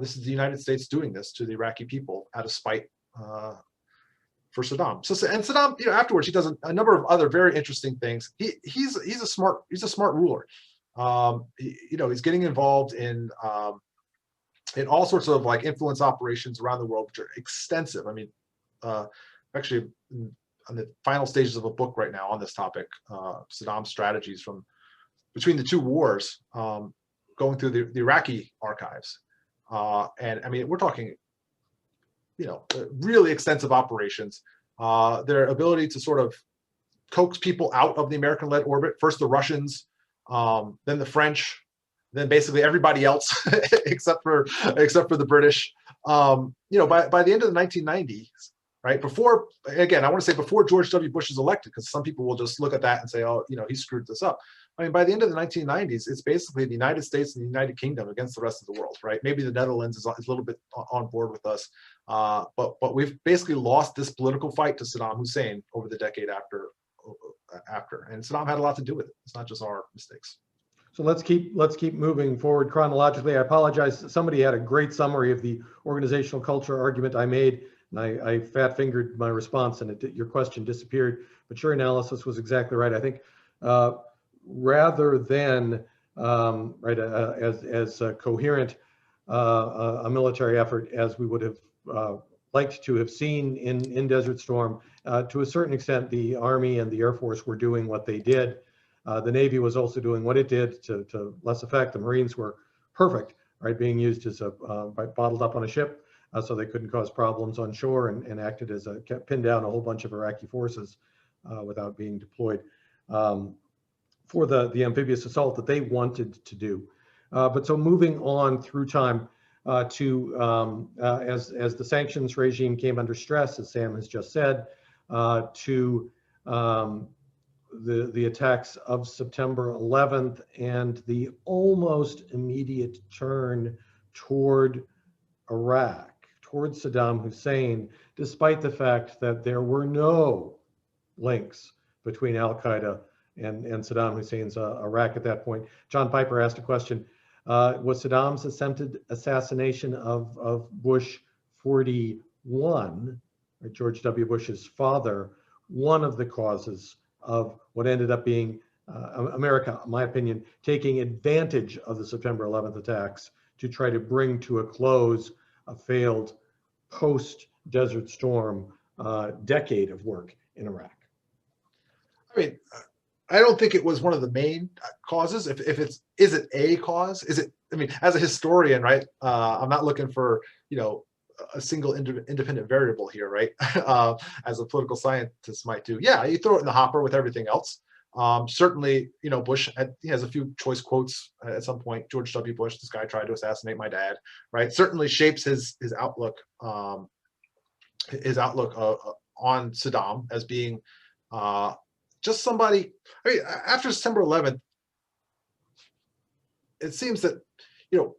[SPEAKER 3] this is the United States doing this to the Iraqi people out of spite for Saddam. So, and Saddam, you know, afterwards he does a number of other very interesting things. He's a smart ruler. You know, he's getting involved in all sorts of like influence operations around the world, which are extensive. I mean, actually, on the final stages of a book right now on this topic, Saddam's strategies from between the 2 wars, going through the Iraqi archives. And I mean, we're talking, you know, really extensive operations. Their ability to sort of coax people out of the American-led orbit, first the Russians, then the French, then basically everybody else except for the British. You know, by the end of the 1990s, right, before, again, I want to say before George W. Bush is elected, because some people will just look at that and say, oh, you know, he screwed this up. I mean, by the end of the 1990s, it's basically the United States and the United Kingdom against the rest of the world, right? Maybe the Netherlands is a little bit on board with us, but we've basically lost this political fight to Saddam Hussein over the decade after, and Saddam had a lot to do with it. It's not just our mistakes.
[SPEAKER 2] So let's keep moving forward chronologically. I apologize. Somebody had a great summary of the organizational culture argument I made, and I fat-fingered my response, and your question disappeared. But your analysis was exactly right. I think rather than as coherent a military effort as we would have liked to have seen in Desert Storm, to a certain extent, the Army and the Air Force were doing what they did. The Navy was also doing what it did to less effect. The Marines were perfect, right, being used as bottled up on a ship so they couldn't cause problems on shore, and acted as pinned down a whole bunch of Iraqi forces without being deployed for the amphibious assault that they wanted to do. But so moving on through time to as the sanctions regime came under stress, as Sam has just said, to the attacks of September 11th and the almost immediate turn toward Iraq, toward Saddam Hussein, despite the fact that there were no links between Al-Qaeda and Saddam Hussein's Iraq at that point. John Piper asked a question, was Saddam's attempted assassination of Bush 41, or George W. Bush's father, one of the causes of what ended up being America, in my opinion, taking advantage of the September 11th attacks to try to bring to a close a failed post-Desert Storm decade of work in Iraq?
[SPEAKER 3] I mean, I don't think it was one of the main causes. If it's, is it a cause? Is it, I mean, as a historian, right? I'm not looking for, you know, a single independent variable here, right? As a political scientist might do. Yeah, you throw it in the hopper with everything else. Certainly, you know, Bush he has a few choice quotes at some point. George W. Bush, this guy tried to assassinate my dad, right? Certainly shapes his outlook on Saddam as being just somebody. I mean, after September 11th, it seems that, you know,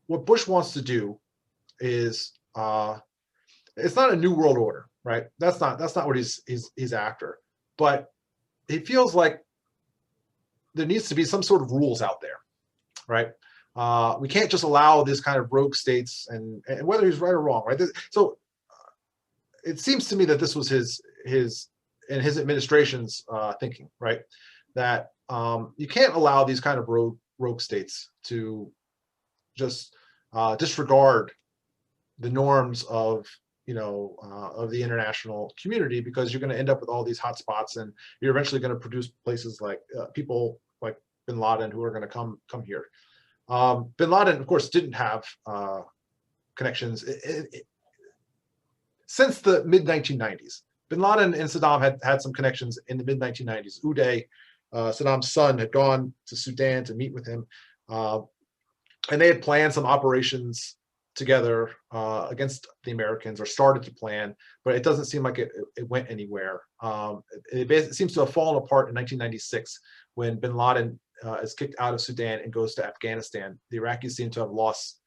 [SPEAKER 3] what Bush wants to do is it's not a new world order, right? That's not what he's after. But he feels like there needs to be some sort of rules out there, right? We can't just allow this kind of rogue states, and whether he's right or wrong, right? So it seems to me that this was his and his administration's thinking, right? That you can't allow these kind of rogue states to just disregard the norms of, you know, of the international community, because you're going to end up with all these hot spots, and you're eventually going to produce places like people like bin Laden who are going to come here. Bin Laden, of course, didn't have connections since the mid-1990s. Bin Laden and Saddam had some connections in the mid-1990s. Uday, Saddam's son, had gone to Sudan to meet with him, and they had planned some operations together against the Americans, or started to plan, but it doesn't seem like it went anywhere. It seems to have fallen apart in 1996 when bin Laden is kicked out of Sudan and goes to Afghanistan. The Iraqis seem to have lost,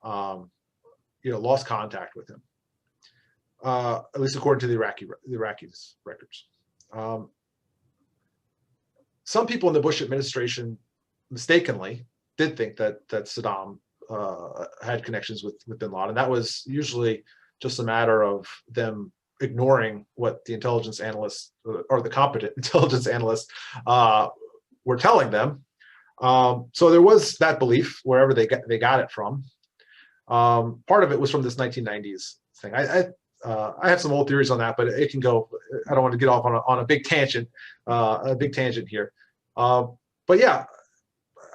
[SPEAKER 3] lost contact with him, at least according to the Iraqis' records. Some people in the Bush administration mistakenly did think that Saddam had connections with bin Laden. That was usually just a matter of them ignoring what the intelligence analysts, or the competent intelligence analysts, were telling them. So there was that belief wherever they got it from. Part of it was from this 1990s thing. I have some old theories on that, but it can go. I don't want to get off on a big tangent, here. But yeah.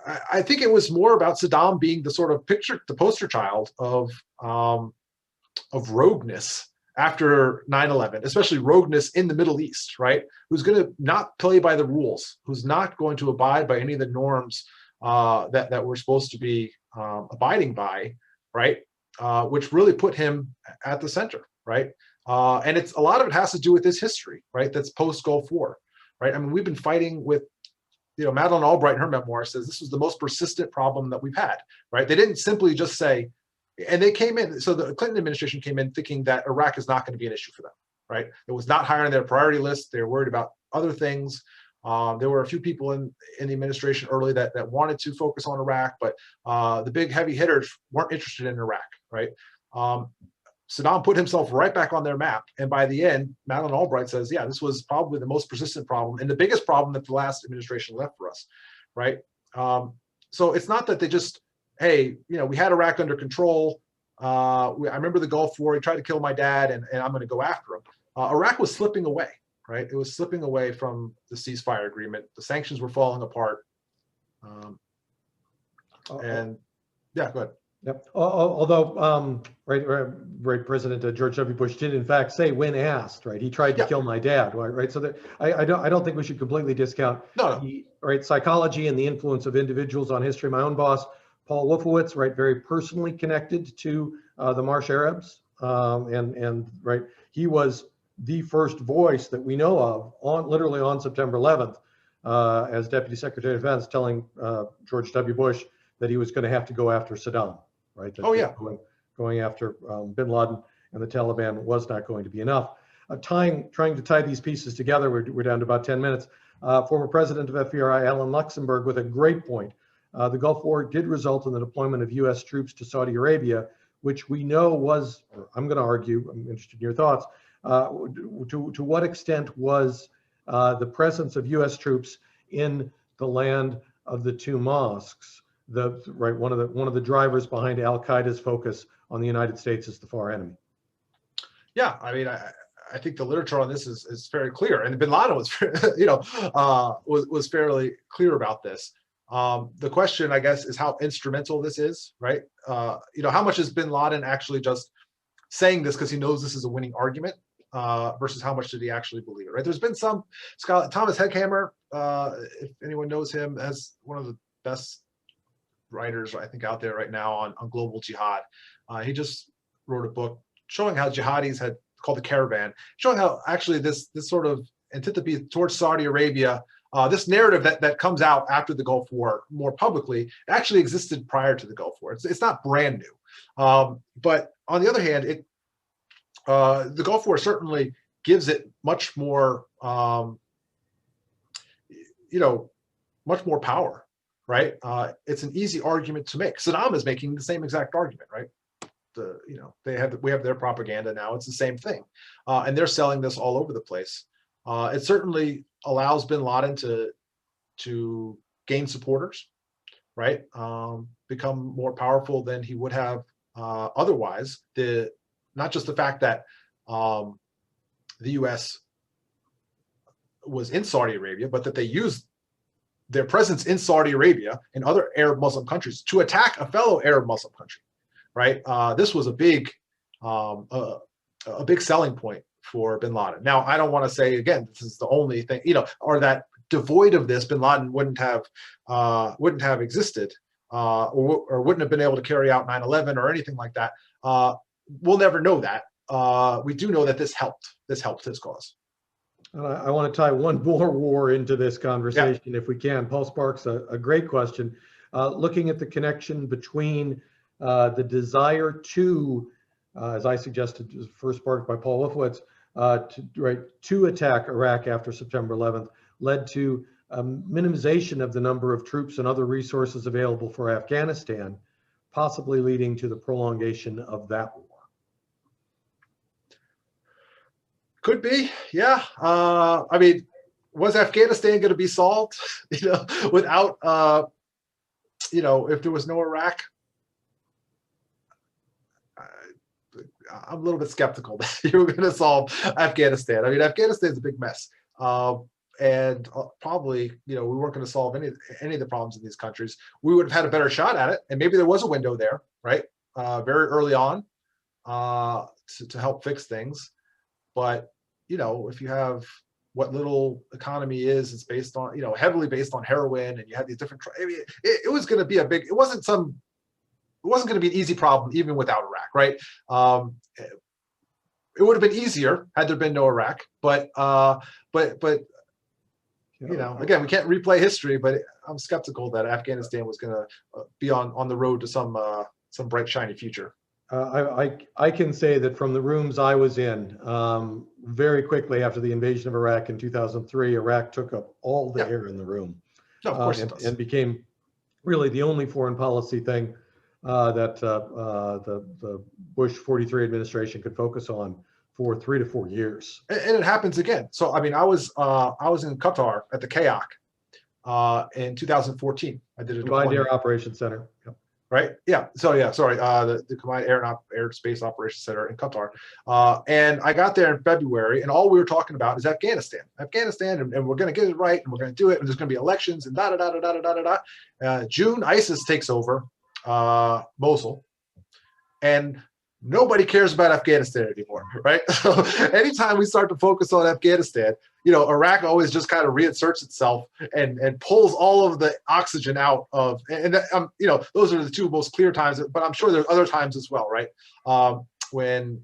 [SPEAKER 3] I think it was more about Saddam being the sort of the poster child of rogueness after 9/11, especially rogueness in the Middle East, right? Who's going to not play by the rules, who's not going to abide by any of the norms that we're supposed to be abiding by, right? Which really put him at the center, right? And a lot of it has to do with his history, right? That's post-Gulf War, right? I mean, we've been fighting with, you know, Madeleine Albright in her memoir says this was the most persistent problem that we've had, right? They didn't simply just say, and they came in, so the Clinton administration came in thinking that Iraq is not going to be an issue for them, right? It was not higher on their priority list. They were worried about other things. There were a few people in the administration early that wanted to focus on Iraq, but the big heavy hitters weren't interested in Iraq, right? Saddam put himself right back on their map. And by the end, Madeleine Albright says, yeah, this was probably the most persistent problem and the biggest problem that the last administration left for us, right? So it's not that they just, hey, you know, we had Iraq under control. I remember the Gulf War. He tried to kill my dad, and I'm going to go after him. Iraq was slipping away, right? It was slipping away from the ceasefire agreement. The sanctions were falling apart. And yeah, go ahead.
[SPEAKER 2] Yep. Although, right, President George W. Bush did in fact say, when asked, right, he tried to kill my dad, right? So that I don't think we should completely discount the psychology and the influence of individuals on history. My own boss, Paul Wolfowitz, right, very personally connected to the Marsh Arabs, and right, he was the first voice that we know of literally on September 11th, as Deputy Secretary of Defense telling George W. Bush that he was going to have to go after Saddam, right? That
[SPEAKER 3] Oh, yeah.
[SPEAKER 2] Going after bin Laden and the Taliban was not going to be enough. Trying to tie these pieces together, we're down to about 10 minutes. Former President of FPRI, Alan Luxembourg, with a great point. The Gulf War did result in the deployment of U.S. troops to Saudi Arabia, which we know was, or I'm going to argue, I'm interested in your thoughts, to what extent was the presence of U.S. troops in the land of the two mosques, one of the drivers behind Al-Qaeda's focus on the United States as the far enemy?
[SPEAKER 3] Yeah, I mean, I think the literature on this is very clear, and bin Laden was, was fairly clear about this. The question, I guess, is how instrumental this is, right? How much is bin Laden actually just saying this because he knows this is a winning argument, versus how much did he actually believe it, right? There's been some scholar, Thomas Heckhammer, if anyone knows him, as one of the best writers, I think, out there right now on global jihad. He just wrote a book showing how jihadis had called the Caravan, showing how actually this sort of antipathy towards Saudi Arabia, this narrative that comes out after the Gulf War more publicly, actually existed prior to the Gulf War. It's not brand new. But on the other hand, the Gulf War certainly gives it much more, much more power, right? It's an easy argument to make. Saddam is making the same exact argument, right? We have their propaganda now. It's the same thing, and they're selling this all over the place. It certainly allows bin Laden to gain supporters, right? Become more powerful than he would have otherwise. Not just the fact that the U.S. was in Saudi Arabia, but that they used their presence in Saudi Arabia and other Arab Muslim countries to attack a fellow Arab Muslim country, right? This was a big selling point for bin Laden. Now, I don't want to say, again, this is the only thing, or that devoid of this, bin Laden wouldn't have existed, or wouldn't have been able to carry out 9/11 or anything like that. We'll never know that. We do know that this helped his cause.
[SPEAKER 2] I want to tie one more war into this conversation, if we can. Paul Sparks, a great question. Looking at the connection between the desire to, as I suggested, first sparked by Paul Wolfowitz, to attack Iraq after September 11th, led to minimization of the number of troops and other resources available for Afghanistan, possibly leading to the prolongation of that war.
[SPEAKER 3] Could be, yeah. I mean, was Afghanistan going to be solved, without, if there was no Iraq? I'm a little bit skeptical that you were going to solve Afghanistan. I mean, Afghanistan is a big mess, and probably, we weren't going to solve any of the problems in these countries. We would have had a better shot at it, and maybe there was a window there, right, very early on, to help fix things. But if you have what little economy is based on, heavily based on heroin, and you have these different, I mean, it was going to be it wasn't going to be an easy problem even without Iraq, right? It would have been easier had there been no Iraq, but again, we can't replay history, but I'm skeptical that Afghanistan was going to be on the road to some bright, shiny future.
[SPEAKER 2] I can say that from the rooms I was in, very quickly after the invasion of Iraq in 2003, Iraq took up all the air in the room,
[SPEAKER 3] No, of course it does.
[SPEAKER 2] and became really the only foreign policy thing that the Bush 43 administration could focus on for 3 to 4 years.
[SPEAKER 3] And it happens again. So I mean, I was in Qatar at the KAOK in 2014. I did a
[SPEAKER 2] Combined Air Operations Center. Yep.
[SPEAKER 3] Right? Yeah. So yeah, sorry. The Combined Air Space Operations Center in Qatar. And I got there in February, and all we were talking about is Afghanistan, and we're going to get it right, and we're going to do it, and there's going to be elections, and June, ISIS takes over Mosul, and nobody cares about Afghanistan anymore, right? So anytime we start to focus on Afghanistan, Iraq always just kind of reasserts itself and pulls all of the oxygen out of, and those are the two most clear times, but I'm sure there's other times as well, right? When,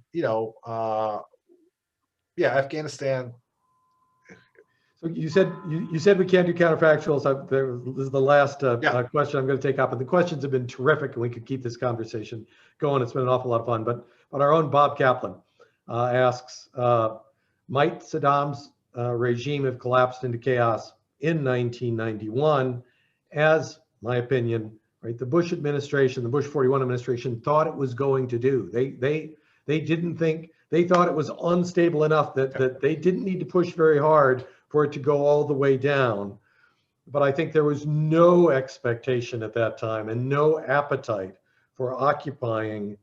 [SPEAKER 3] yeah, Afghanistan.
[SPEAKER 2] So you said we can't do counterfactuals. This is the last question I'm going to take up, and the questions have been terrific, and we could keep this conversation going. It's been an awful lot of fun. But our own Bob Kaplan asks, might Saddam's regime have collapsed into chaos in 1991, as my opinion, right? The Bush administration, the Bush 41 administration, thought it was going to do. They didn't think. They thought it was unstable enough that they didn't need to push very hard for it to go all the way down. But I think there was no expectation at that time and no appetite for occupying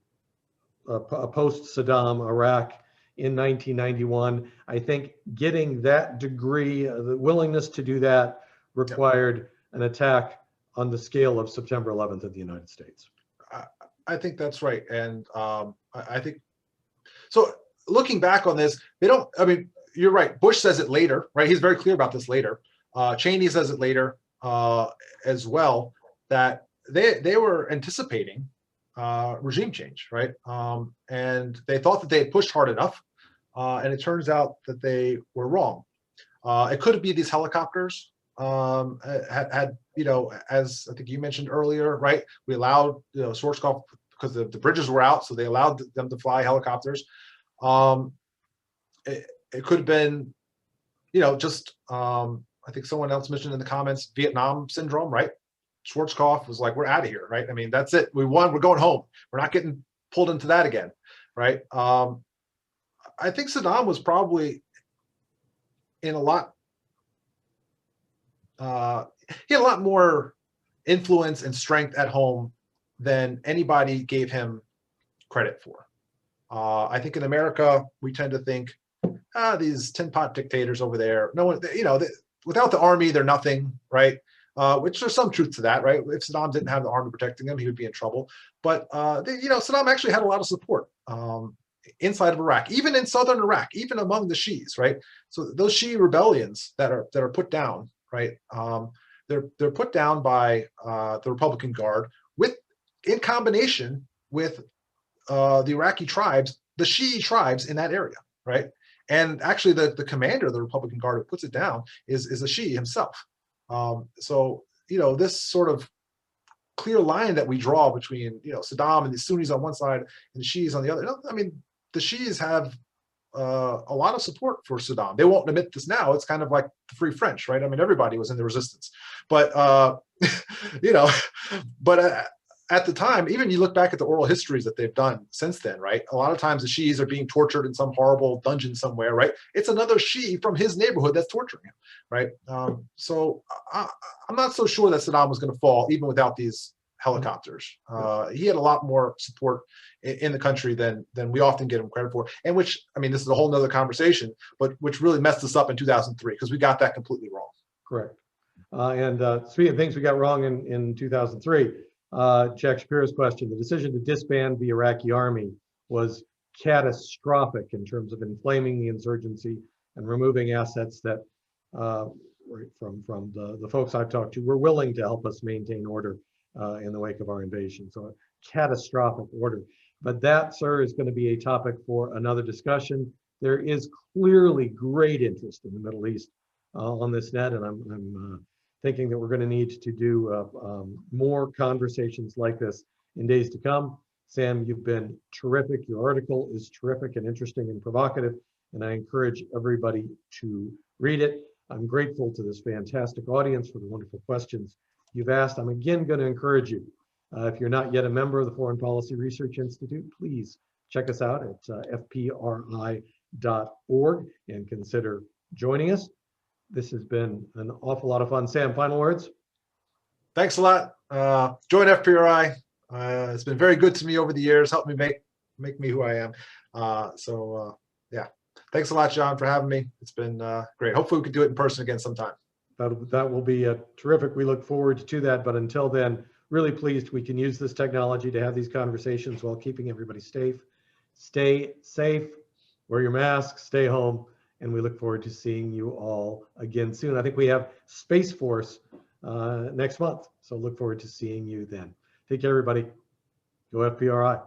[SPEAKER 2] a post-Saddam Iraq in 1991. I think getting that degree, the willingness to do that, required an attack on the scale of September 11th of the United States.
[SPEAKER 3] I think that's right. And I think, so looking back on this, I mean, you're right. Bush says it later, right? He's very clear about this later. Cheney says it later as well, that they were anticipating regime change, right? And they thought that they had pushed hard enough, and it turns out that they were wrong. It could be these helicopters had, you know, as I think you mentioned earlier, right? We allowed, you know, Schwarzkopf, because the bridges were out, so they allowed them to fly helicopters. It could have been, you know, just, I think someone else mentioned in the comments, Vietnam syndrome, right? Schwarzkopf was like, we're out of here, right? I mean, that's it. We won, we're going home. We're not getting pulled into that again, right? I think Saddam was probably in a lot, he had a lot more influence and strength at home than anybody gave him credit for. I think in America, we tend to think, these tin pot dictators over there, no one, you know, without the army, they're nothing, right? Which there's some truth to that, right? If Saddam didn't have the army protecting him, he would be in trouble. But, you know, Saddam actually had a lot of support inside of Iraq, even in southern Iraq, even among the Shi'is, right? So those Shi'i rebellions that are put down, right? They're put down by the Republican Guard in combination with the Iraqi tribes, the Shi'i tribes in that area, right? And actually, the commander of the Republican Guard who puts it down is a Shi'i himself. So, you know, this sort of clear line that we draw between, you know, Saddam and the Sunnis on one side and the Shi'is on the other. I mean, the Shi'is have a lot of support for Saddam. They won't admit this now. It's kind of like the Free French, right? I mean, everybody was in the resistance. But, you know, but at the time, even you look back at the oral histories that they've done since then, right? A lot of times the Shi'is are being tortured in some horrible dungeon somewhere, right? It's another Shi'i from his neighborhood that's torturing him, right? So I'm not so sure that Saddam was going to fall even without these helicopters. He had a lot more support in the country than we often get him credit for, and which, I mean, this is a whole nother conversation, but which really messed us up in 2003 because we got that completely wrong.
[SPEAKER 2] Correct. And speaking of things we got wrong in 2003, Jack Shapiro's question, the decision to disband the Iraqi army was catastrophic in terms of inflaming the insurgency and removing assets that from the folks I've talked to were willing to help us maintain order in the wake of our invasion. So a catastrophic order. But that, sir, is going to be a topic for another discussion. There is clearly great interest in the Middle East on this net, and I'm thinking that we're going to need to do more conversations like this in days to come. Sam, you've been terrific. Your article is terrific and interesting and provocative, and I encourage everybody to read it. I'm grateful to this fantastic audience for the wonderful questions you've asked. I'm again going to encourage you, if you're not yet a member of the Foreign Policy Research Institute, please check us out at fpri.org and consider joining us. This has been an awful lot of fun. Sam, final words?
[SPEAKER 3] Thanks a lot. Join FPRI. It's been very good to me over the years, helped me make me who I am. Yeah, thanks a lot, John, for having me. It's been great. Hopefully we can do it in person again sometime.
[SPEAKER 2] That will be terrific. We look forward to that. But until then, really pleased we can use this technology to have these conversations while keeping everybody safe. Stay safe, wear your mask, stay home, and we look forward to seeing you all again soon. I think we have Space Force next month, so look forward to seeing you then. Take care, everybody. Go FPRI.